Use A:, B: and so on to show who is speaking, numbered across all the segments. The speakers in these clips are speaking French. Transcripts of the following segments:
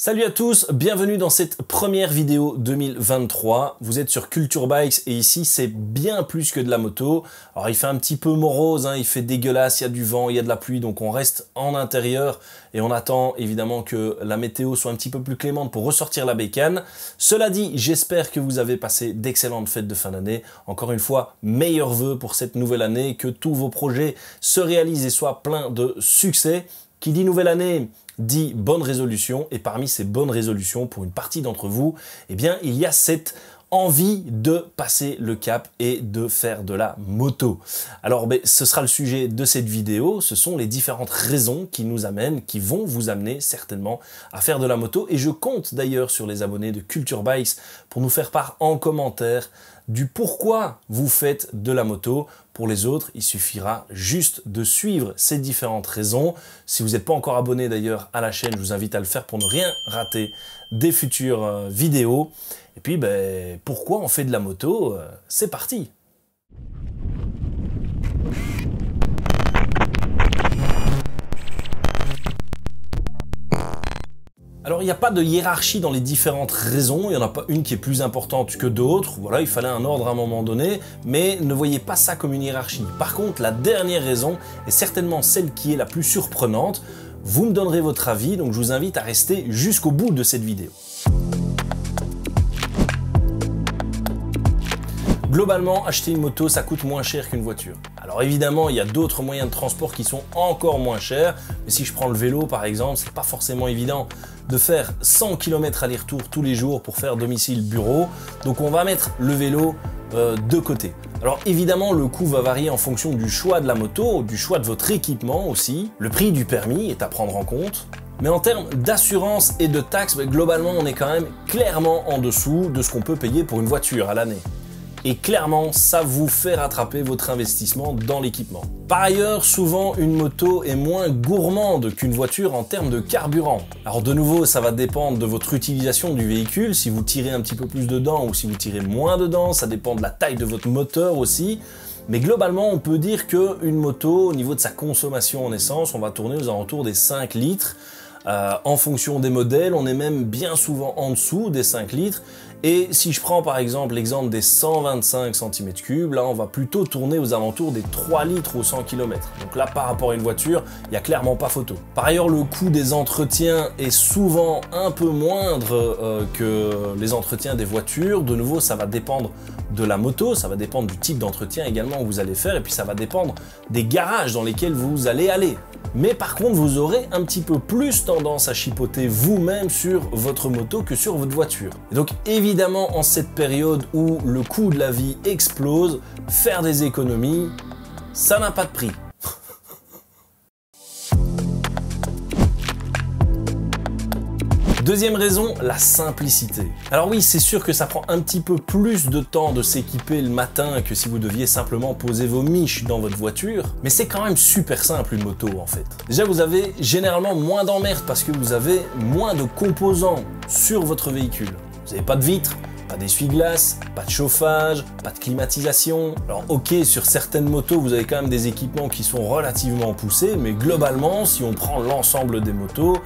A: Salut à tous, bienvenue dans cette première vidéo 2023. Vous êtes sur Culture Bikes et ici c'est bien plus que de la moto. Alors il fait un petit peu morose, il fait dégueulasse, il y a du vent, il y a de la pluie, donc on reste en intérieur et on attend évidemment que la météo soit un petit peu plus clémente pour ressortir la bécane. Cela dit, j'espère que vous avez passé d'excellentes fêtes de fin d'année. Encore une fois, meilleurs vœux pour cette nouvelle année, que tous vos projets se réalisent et soient pleins de succès. Qui dit nouvelle année dit bonne résolution, et parmi ces bonnes résolutions, pour une partie d'entre vous, eh bien, il y a cette envie de passer le cap et de faire de la moto. Alors, ce sera le sujet de cette vidéo, ce sont les différentes raisons qui nous amènent, qui vont vous amener certainement à faire de la moto, et je compte d'ailleurs sur les abonnés de Culture Bikes pour nous faire part en commentaire du pourquoi vous faites de la moto. Pour les autres, il suffira juste de suivre ces différentes raisons. Si vous n'êtes pas encore abonné d'ailleurs à la chaîne, je vous invite à le faire pour ne rien rater des futures vidéos. Et puis, pourquoi on fait de la moto? C'est parti! Alors, il n'y a pas de hiérarchie dans les différentes raisons, il n'y en a pas une qui est plus importante que d'autres, voilà, il fallait un ordre à un moment donné, mais ne voyez pas ça comme une hiérarchie. Par contre, la dernière raison est certainement celle qui est la plus surprenante. Vous me donnerez votre avis, donc je vous invite à rester jusqu'au bout de cette vidéo. Globalement, acheter une moto, ça coûte moins cher qu'une voiture. Alors évidemment, il y a d'autres moyens de transport qui sont encore moins chers, mais si je prends le vélo par exemple, c'est pas forcément évident de faire 100 km aller-retour tous les jours pour faire domicile-bureau, donc on va mettre le vélo de côté. Alors évidemment, le coût va varier en fonction du choix de la moto, du choix de votre équipement aussi, le prix du permis est à prendre en compte. Mais en termes d'assurance et de taxes, globalement, on est quand même clairement en dessous de ce qu'on peut payer pour une voiture à l'année. Et clairement, ça vous fait rattraper votre investissement dans l'équipement. Par ailleurs, souvent, une moto est moins gourmande qu'une voiture en termes de carburant. Alors de nouveau, ça va dépendre de votre utilisation du véhicule, si vous tirez un petit peu plus dedans ou si vous tirez moins dedans, ça dépend de la taille de votre moteur aussi. Mais globalement, on peut dire qu'une moto, au niveau de sa consommation en essence, on va tourner aux alentours des 5 litres. En fonction des modèles, on est même bien souvent en dessous des 5 litres. Et si je prends par exemple l'exemple des 125 cm3, là on va plutôt tourner aux alentours des 3 litres au 100 km. Donc là par rapport à une voiture, il n'y a clairement pas photo. Par ailleurs, le coût des entretiens est souvent un peu moindre que les entretiens des voitures. De nouveau, ça va dépendre de la moto, ça va dépendre du type d'entretien également que vous allez faire, et puis ça va dépendre des garages dans lesquels vous allez aller. Mais par contre, vous aurez un petit peu plus tendance à chipoter vous-même sur votre moto que sur votre voiture. Et donc évidemment, en cette période où le coût de la vie explose, faire des économies, ça n'a pas de prix. Deuxième raison, la simplicité. Alors oui, c'est sûr que ça prend un petit peu plus de temps de s'équiper le matin que si vous deviez simplement poser vos miches dans votre voiture, mais c'est quand même super simple une moto en fait. Déjà, vous avez généralement moins d'emmerdes parce que vous avez moins de composants sur votre véhicule. Vous n'avez pas de vitres, pas d'essuie-glace, pas de chauffage, pas de climatisation. Alors ok, sur certaines motos, vous avez quand même des équipements qui sont relativement poussés, mais globalement, si on prend l'ensemble des motos,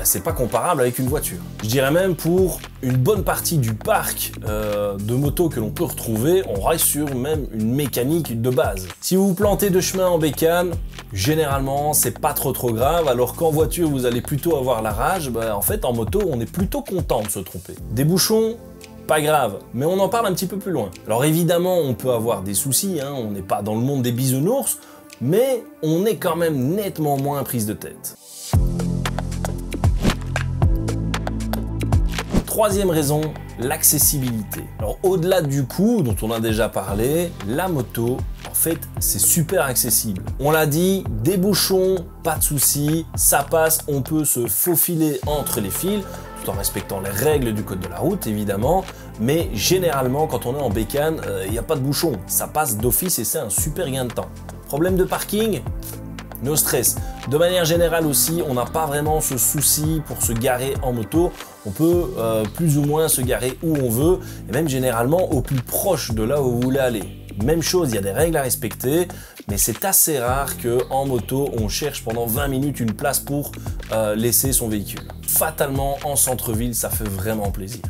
A: c'est pas comparable avec une voiture. Je dirais même pour une bonne partie du parc de motos que l'on peut retrouver, on reste sur même une mécanique de base. Si vous vous plantez de chemin en bécane, généralement, c'est pas trop grave, alors qu'en voiture, vous allez plutôt avoir la rage, en fait, en moto, on est plutôt content de se tromper. Des bouchons, pas grave, mais on en parle un petit peu plus loin. Alors évidemment, on peut avoir des soucis, on n'est pas dans le monde des bisounours, mais on est quand même nettement moins prise de tête. Troisième raison, l'accessibilité. Alors au-delà du coût dont on a déjà parlé, la moto, en fait, c'est super accessible. On l'a dit, des bouchons, pas de soucis, ça passe, on peut se faufiler entre les fils, tout en respectant les règles du code de la route évidemment, mais généralement quand on est en bécane, il n'y a pas de bouchon, ça passe d'office et c'est un super gain de temps. Problème de parking? No stress. De manière générale aussi, on n'a pas vraiment ce souci pour se garer en moto. On peut plus ou moins se garer où on veut, et même généralement au plus proche de là où vous voulez aller. Même chose, il y a des règles à respecter, mais c'est assez rare qu'en moto, on cherche pendant 20 minutes une place pour laisser son véhicule. fatalement en centre-ville, ça fait vraiment plaisir.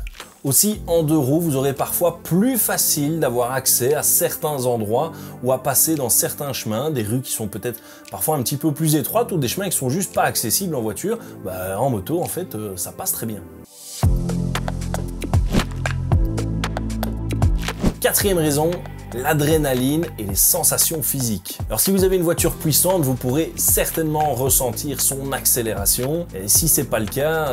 A: Aussi, en 2 roues, vous aurez parfois plus facile d'avoir accès à certains endroits ou à passer dans certains chemins, des rues qui sont peut-être parfois un petit peu plus étroites ou des chemins qui sont juste pas accessibles en voiture. En moto, en fait, ça passe très bien. 4e raison, l'adrénaline et les sensations physiques. Alors si vous avez une voiture puissante, vous pourrez certainement ressentir son accélération, et si c'est pas le cas,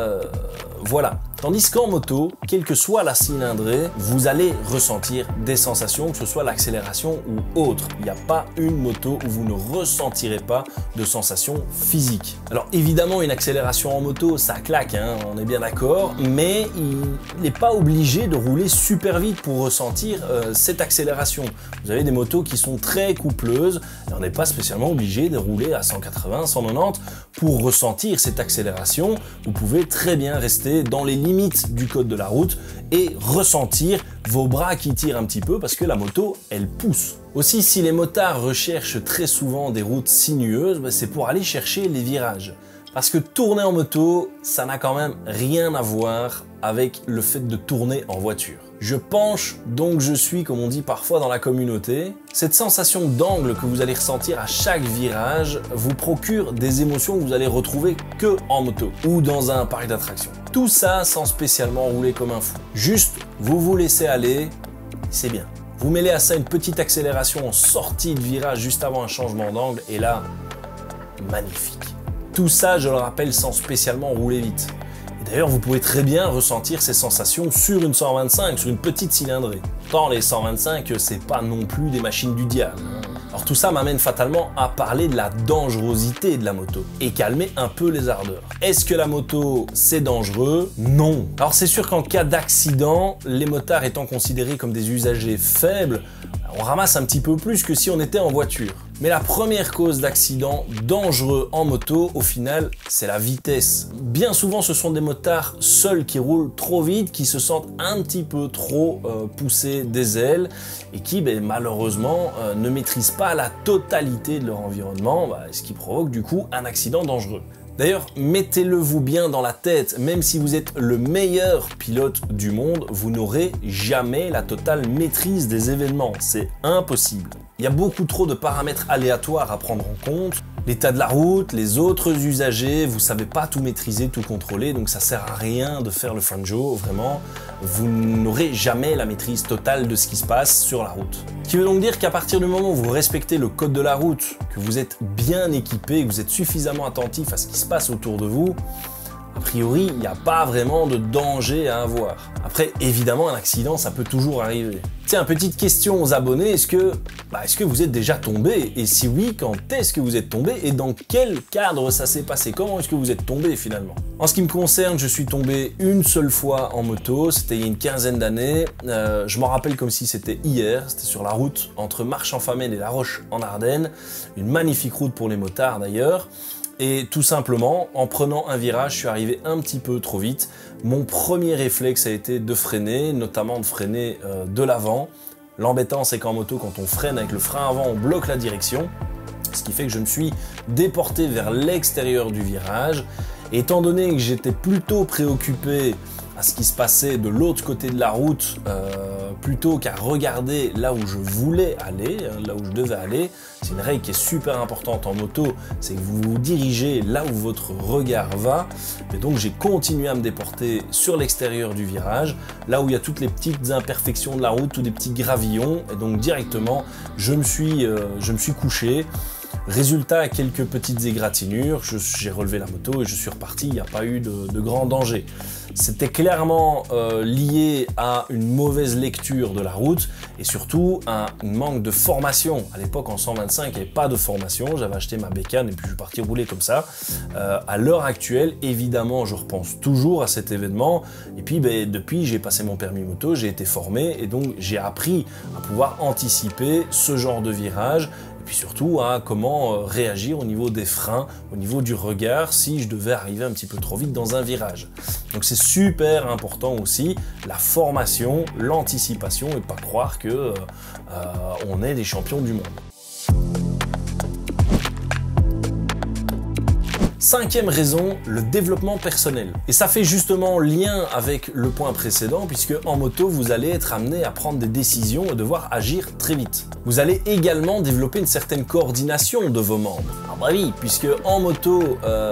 A: voilà. Tandis qu'en moto, quelle que soit la cylindrée, vous allez ressentir des sensations, que ce soit l'accélération ou autre. Il n'y a pas une moto où vous ne ressentirez pas de sensations physiques. Alors évidemment, une accélération en moto, ça claque, hein, on est bien d'accord, mais il n'est pas obligé de rouler super vite pour ressentir cette accélération. Vous avez des motos qui sont très coupleuses, et on n'est pas spécialement obligé de rouler à 180, 190 pour ressentir cette accélération. Vous pouvez très bien rester dans les limites du code de la route et ressentir vos bras qui tirent un petit peu parce que la moto, elle pousse. Aussi, si les motards recherchent très souvent des routes sinueuses, c'est pour aller chercher les virages. Parce que tourner en moto, ça n'a quand même rien à voir avec le fait de tourner en voiture. Je penche, donc je suis, comme on dit parfois dans la communauté. Cette sensation d'angle que vous allez ressentir à chaque virage vous procure des émotions que vous allez retrouver que en moto ou dans un parc d'attractions. Tout ça sans spécialement rouler comme un fou. Juste, vous vous laissez aller, c'est bien. Vous mêlez à ça une petite accélération en sortie de virage juste avant un changement d'angle et là, magnifique. Tout ça, je le rappelle, sans spécialement rouler vite. D'ailleurs, vous pouvez très bien ressentir ces sensations sur une 125, sur une petite cylindrée. Tant les 125, c'est pas non plus des machines du diable. Alors tout ça m'amène fatalement à parler de la dangerosité de la moto et calmer un peu les ardeurs. Est-ce que la moto, c'est dangereux? Non. Alors c'est sûr qu'en cas d'accident, les motards étant considérés comme des usagers faibles, on ramasse un petit peu plus que si on était en voiture. Mais la première cause d'accident dangereux en moto, au final, c'est la vitesse. Bien souvent, ce sont des motards seuls qui roulent trop vite, qui se sentent un petit peu trop poussés des ailes et qui, malheureusement, ne maîtrisent pas la totalité de leur environnement, ce qui provoque du coup un accident dangereux. D'ailleurs, mettez-le-vous bien dans la tête, même si vous êtes le meilleur pilote du monde, vous n'aurez jamais la totale maîtrise des événements. C'est impossible. Il y a beaucoup trop de paramètres aléatoires à prendre en compte. L'état de la route, les autres usagers, vous ne savez pas tout maîtriser, tout contrôler, donc ça sert à rien de faire le fanjo, vraiment. Vous n'aurez jamais la maîtrise totale de ce qui se passe sur la route. Ce qui veut donc dire qu'à partir du moment où vous respectez le code de la route, que vous êtes bien équipé, que vous êtes suffisamment attentif à ce qui se passe autour de vous, a priori, il n'y a pas vraiment de danger à avoir. Après, évidemment, un accident, ça peut toujours arriver. Tiens, petite question aux abonnés, est-ce que vous êtes déjà tombé? Et si oui, quand est-ce que vous êtes tombé? Et dans quel cadre ça s'est passé? Comment est-ce que vous êtes tombé finalement? En ce qui me concerne, je suis tombé une seule fois en moto, c'était il y a une quinzaine d'années. Je m'en rappelle comme si c'était hier, c'était sur la route entre Marche-en-Famenne et La Roche en Ardennes. Une magnifique route pour les motards d'ailleurs. Et tout simplement, en prenant un virage, je suis arrivé un petit peu trop vite. Mon premier réflexe a été de freiner, notamment de freiner de l'avant. L'embêtant, c'est qu'en moto, quand on freine avec le frein avant, on bloque la direction. Ce qui fait que je me suis déporté vers l'extérieur du virage. Et étant donné que j'étais plutôt préoccupé à ce qui se passait de l'autre côté de la route, plutôt qu'à regarder là où je voulais aller, là où je devais aller. C'est une règle qui est super importante en moto, c'est que vous vous dirigez là où votre regard va. Et donc j'ai continué à me déporter sur l'extérieur du virage, là où il y a toutes les petites imperfections de la route, tous des petits gravillons. Et donc directement, je me suis couché. Résultat, quelques petites égratignures, j'ai relevé la moto et je suis reparti, il n'y a pas eu de grand danger. C'était clairement lié à une mauvaise lecture de la route et surtout un manque de formation. À l'époque, en 125, il n'y avait pas de formation, j'avais acheté ma bécane et puis je suis parti rouler comme ça. À l'heure actuelle, évidemment, je repense toujours à cet événement et puis depuis, j'ai passé mon permis moto, j'ai été formé et donc j'ai appris à pouvoir anticiper ce genre de virage. Puis surtout à comment réagir au niveau des freins, au niveau du regard si je devais arriver un petit peu trop vite dans un virage. Donc c'est super important aussi la formation, l'anticipation et pas croire que on est des champions du monde. Cinquième raison, le développement personnel. Et ça fait justement lien avec le point précédent, puisque en moto, vous allez être amené à prendre des décisions et devoir agir très vite. Vous allez également développer une certaine coordination de vos membres. Ah bah oui, puisque en moto,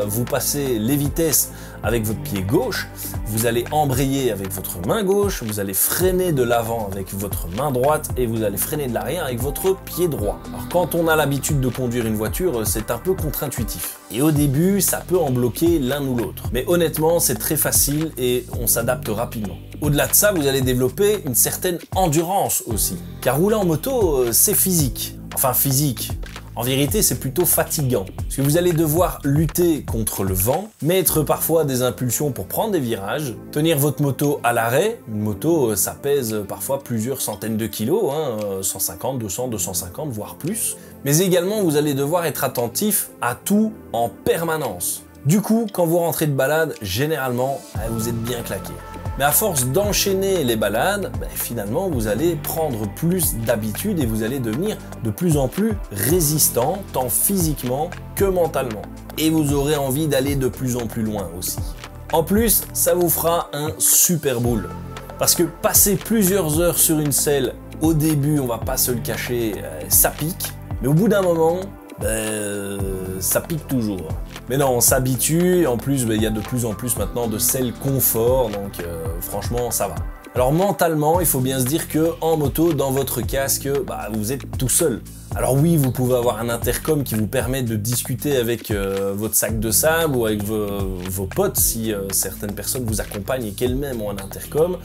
A: vous passez les vitesses avec votre pied gauche, vous allez embrayer avec votre main gauche, vous allez freiner de l'avant avec votre main droite et vous allez freiner de l'arrière avec votre pied droit. Alors quand on a l'habitude de conduire une voiture, c'est un peu contre-intuitif. Et au début, ça peut en bloquer l'un ou l'autre. Mais honnêtement, c'est très facile et on s'adapte rapidement. Au-delà de ça, vous allez développer une certaine endurance aussi. Car rouler en moto, c'est physique. Enfin physique. En vérité, c'est plutôt fatigant, parce que vous allez devoir lutter contre le vent, mettre parfois des impulsions pour prendre des virages, tenir votre moto à l'arrêt. Une moto, ça pèse parfois plusieurs centaines de kilos, 150, 200, 250, voire plus. Mais également, vous allez devoir être attentif à tout en permanence. Du coup, quand vous rentrez de balade, généralement, vous êtes bien claqué. Mais à force d'enchaîner les balades, finalement, vous allez prendre plus d'habitude et vous allez devenir de plus en plus résistant, tant physiquement que mentalement. Et vous aurez envie d'aller de plus en plus loin aussi. En plus, ça vous fera un super boule. Parce que passer plusieurs heures sur une selle, au début, on va pas se le cacher, ça pique. Mais au bout d'un moment, ça pique toujours. Mais non, on s'habitue, et en plus, il y a de plus en plus maintenant de selles confort, donc franchement, ça va. Alors mentalement, il faut bien se dire que en moto, dans votre casque, vous êtes tout seul. Alors oui, vous pouvez avoir un intercom qui vous permet de discuter avec votre sac de sable ou avec vos potes si certaines personnes vous accompagnent et qu'elles-mêmes ont un intercom.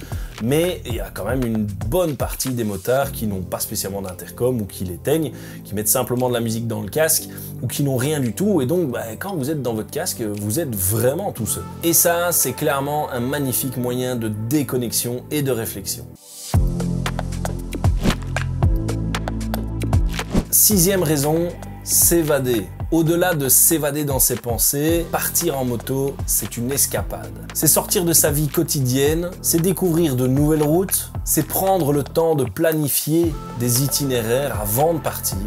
A: Mais il y a quand même une bonne partie des motards qui n'ont pas spécialement d'intercom ou qui l'éteignent, qui mettent simplement de la musique dans le casque ou qui n'ont rien du tout. Et donc, quand vous êtes dans votre casque, vous êtes vraiment tout seul. Et ça, c'est clairement un magnifique moyen de déconnexion et de réflexion. Sixième raison, s'évader. Au-delà de s'évader dans ses pensées, partir en moto, c'est une escapade. C'est sortir de sa vie quotidienne, c'est découvrir de nouvelles routes, c'est prendre le temps de planifier des itinéraires avant de partir.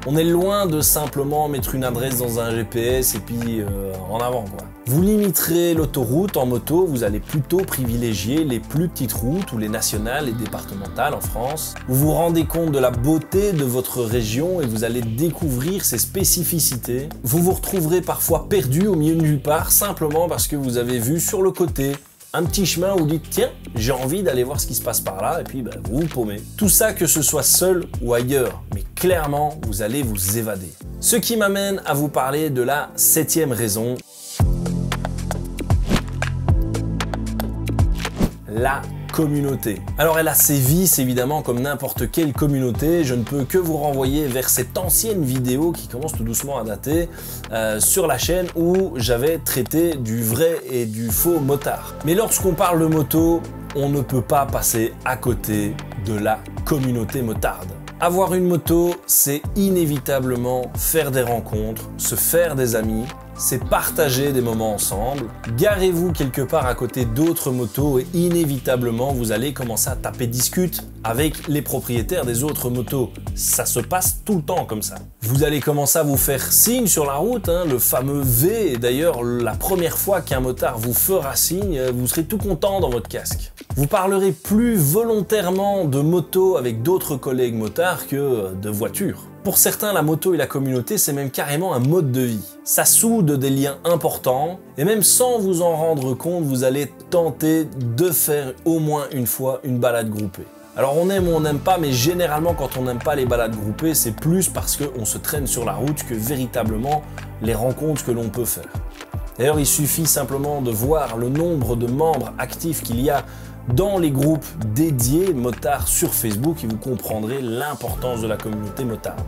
A: On est loin de simplement mettre une adresse dans un GPS et puis en avant quoi. Vous limiterez l'autoroute en moto, vous allez plutôt privilégier les plus petites routes ou les nationales et départementales en France. Vous vous rendez compte de la beauté de votre région et vous allez découvrir ses spécificités. Vous vous retrouverez parfois perdu au milieu de nulle part simplement parce que vous avez vu sur le côté un petit chemin où vous dites tiens, j'ai envie d'aller voir ce qui se passe par là et puis vous vous paumez. Tout ça que ce soit seul ou ailleurs, mais clairement vous allez vous évader. Ce qui m'amène à vous parler de la septième raison. La communauté. Alors elle a ses vices évidemment comme n'importe quelle communauté, je ne peux que vous renvoyer vers cette ancienne vidéo qui commence tout doucement à dater sur la chaîne où j'avais traité du vrai et du faux motard. Mais lorsqu'on parle de moto, on ne peut pas passer à côté de la communauté motarde. Avoir une moto, c'est inévitablement faire des rencontres, se faire des amis, c'est partager des moments ensemble. Garez-vous quelque part à côté d'autres motos et inévitablement vous allez commencer à taper discute avec les propriétaires des autres motos. Ça se passe tout le temps comme ça. Vous allez commencer à vous faire signe sur la route, le fameux V. D'ailleurs, la première fois qu'un motard vous fera signe, vous serez tout content dans votre casque. Vous parlerez plus volontairement de moto avec d'autres collègues motards que de voitures. Pour certains, la moto et la communauté, c'est même carrément un mode de vie. Ça soude des liens importants et même sans vous en rendre compte, vous allez tenter de faire au moins une fois une balade groupée. Alors on aime ou on n'aime pas, mais généralement quand on n'aime pas les balades groupées, c'est plus parce qu'on se traîne sur la route que véritablement les rencontres que l'on peut faire. D'ailleurs, il suffit simplement de voir le nombre de membres actifs qu'il y a dans les groupes dédiés motards sur Facebook et vous comprendrez l'importance de la communauté motarde.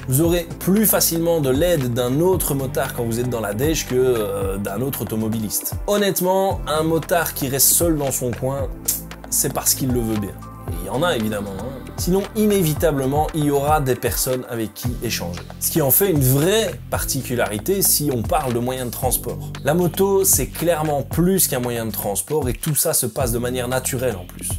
A: Vous aurez plus facilement de l'aide d'un autre motard quand vous êtes dans la dèche que d'un autre automobiliste. Honnêtement, un motard qui reste seul dans son coin, c'est parce qu'il le veut bien. Et il y en a évidemment. Sinon, inévitablement, il y aura des personnes avec qui échanger. Ce qui en fait une vraie particularité si on parle de moyens de transport. La moto, c'est clairement plus qu'un moyen de transport et tout ça se passe de manière naturelle en plus.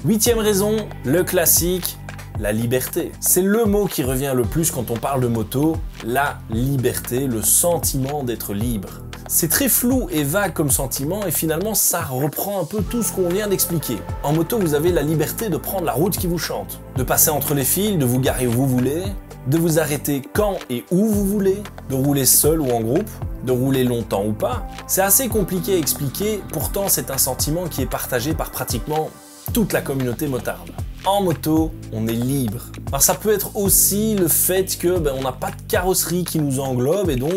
A: Huitième raison, le classique, la liberté. C'est le mot qui revient le plus quand on parle de moto, la liberté, le sentiment d'être libre. C'est très flou et vague comme sentiment et finalement ça reprend un peu tout ce qu'on vient d'expliquer. En moto, vous avez la liberté de prendre la route qui vous chante, de passer entre les fils, de vous garer où vous voulez, de vous arrêter quand et où vous voulez, de rouler seul ou en groupe, de rouler longtemps ou pas. C'est assez compliqué à expliquer, pourtant c'est un sentiment qui est partagé par pratiquement toute la communauté motarde. En moto, on est libre. Alors ça peut être aussi le fait que on n'a pas de carrosserie qui nous englobe et donc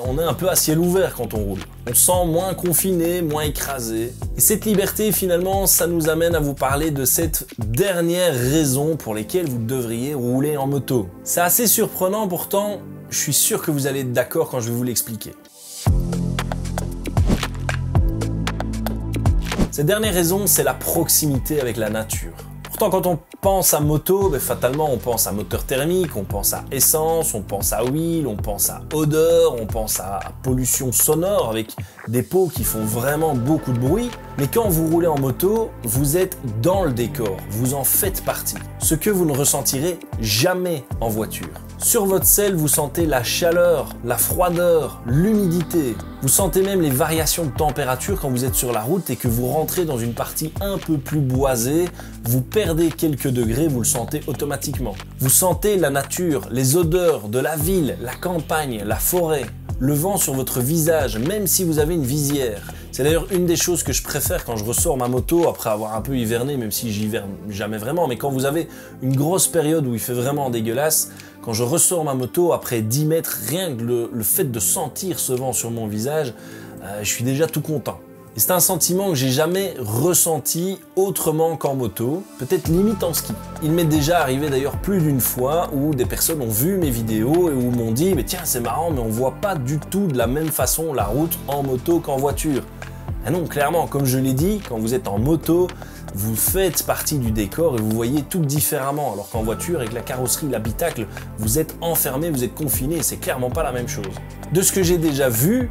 A: on est un peu à ciel ouvert quand on roule. On se sent moins confiné, moins écrasé. Et cette liberté finalement, ça nous amène à vous parler de cette dernière raison pour laquelle vous devriez rouler en moto. C'est assez surprenant pourtant, je suis sûr que vous allez être d'accord quand je vais vous l'expliquer. Cette dernière raison, c'est la proximité avec la nature. Pourtant, quand on pense à moto, fatalement, on pense à moteur thermique, on pense à essence, on pense à huile, on pense à odeur, on pense à pollution sonore avec des pots qui font vraiment beaucoup de bruit. Mais quand vous roulez en moto, vous êtes dans le décor, vous en faites partie. Ce que vous ne ressentirez jamais en voiture. Sur votre selle, vous sentez la chaleur, la froideur, l'humidité. Vous sentez même les variations de température quand vous êtes sur la route et que vous rentrez dans une partie un peu plus boisée. Vous perdez quelques degrés, vous le sentez automatiquement. Vous sentez la nature, les odeurs de la ville, la campagne, la forêt, le vent sur votre visage, même si vous avez une visière. C'est d'ailleurs une des choses que je préfère quand je ressors ma moto après avoir un peu hiverné, même si j'hiverne jamais vraiment. Mais quand vous avez une grosse période où il fait vraiment dégueulasse, quand je ressors ma moto après 10 mètres, rien que le fait de sentir ce vent sur mon visage, je suis déjà tout content. Et c'est un sentiment que j'ai jamais ressenti autrement qu'en moto, peut-être limite en ski. Il m'est déjà arrivé d'ailleurs plus d'une fois où des personnes ont vu mes vidéos et où m'ont dit « mais tiens c'est marrant mais on voit pas du tout de la même façon la route en moto qu'en voiture ». Ah non, clairement, comme je l'ai dit, quand vous êtes en moto, vous faites partie du décor et vous voyez tout différemment. Alors qu'en voiture, avec la carrosserie, l'habitacle, vous êtes enfermé, vous êtes confiné et c'est clairement pas la même chose. De ce que j'ai déjà vu,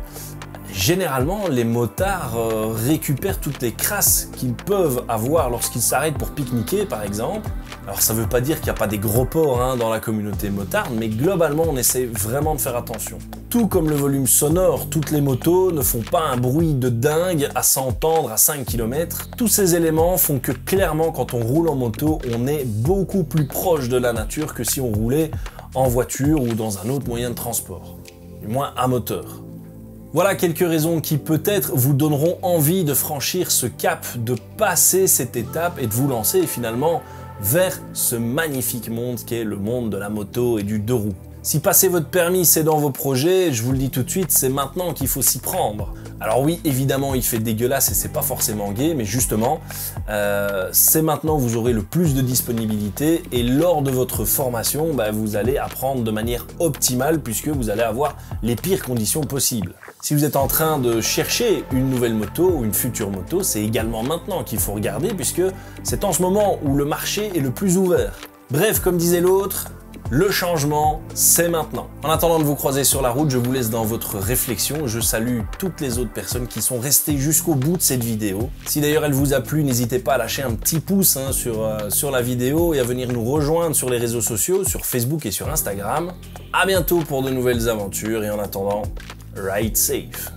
A: généralement, les motards récupèrent toutes les crasses qu'ils peuvent avoir lorsqu'ils s'arrêtent pour pique-niquer, par exemple. Alors ça veut pas dire qu'il n'y a pas des gros porcs dans la communauté motarde, mais globalement, on essaie vraiment de faire attention. Tout comme le volume sonore, toutes les motos ne font pas un bruit de dingue à s'entendre à 5 km. Tous ces éléments font que clairement, quand on roule en moto, on est beaucoup plus proche de la nature que si on roulait en voiture ou dans un autre moyen de transport, du moins à moteur. Voilà quelques raisons qui peut-être vous donneront envie de franchir ce cap, de passer cette étape et de vous lancer finalement vers ce magnifique monde qu'est le monde de la moto et du deux roues. Si passer votre permis c'est dans vos projets, je vous le dis tout de suite, c'est maintenant qu'il faut s'y prendre. Alors oui, évidemment, il fait dégueulasse et c'est pas forcément gai, mais justement, c'est maintenant que vous aurez le plus de disponibilité et lors de votre formation, vous allez apprendre de manière optimale puisque vous allez avoir les pires conditions possibles. Si vous êtes en train de chercher une nouvelle moto ou une future moto, c'est également maintenant qu'il faut regarder puisque c'est en ce moment où le marché est le plus ouvert. Bref, comme disait l'autre, le changement, c'est maintenant. En attendant de vous croiser sur la route, je vous laisse dans votre réflexion. Je salue toutes les autres personnes qui sont restées jusqu'au bout de cette vidéo. Si d'ailleurs elle vous a plu, n'hésitez pas à lâcher un petit pouce sur la vidéo et à venir nous rejoindre sur les réseaux sociaux, sur Facebook et sur Instagram. À bientôt pour de nouvelles aventures et en attendant, ride safe.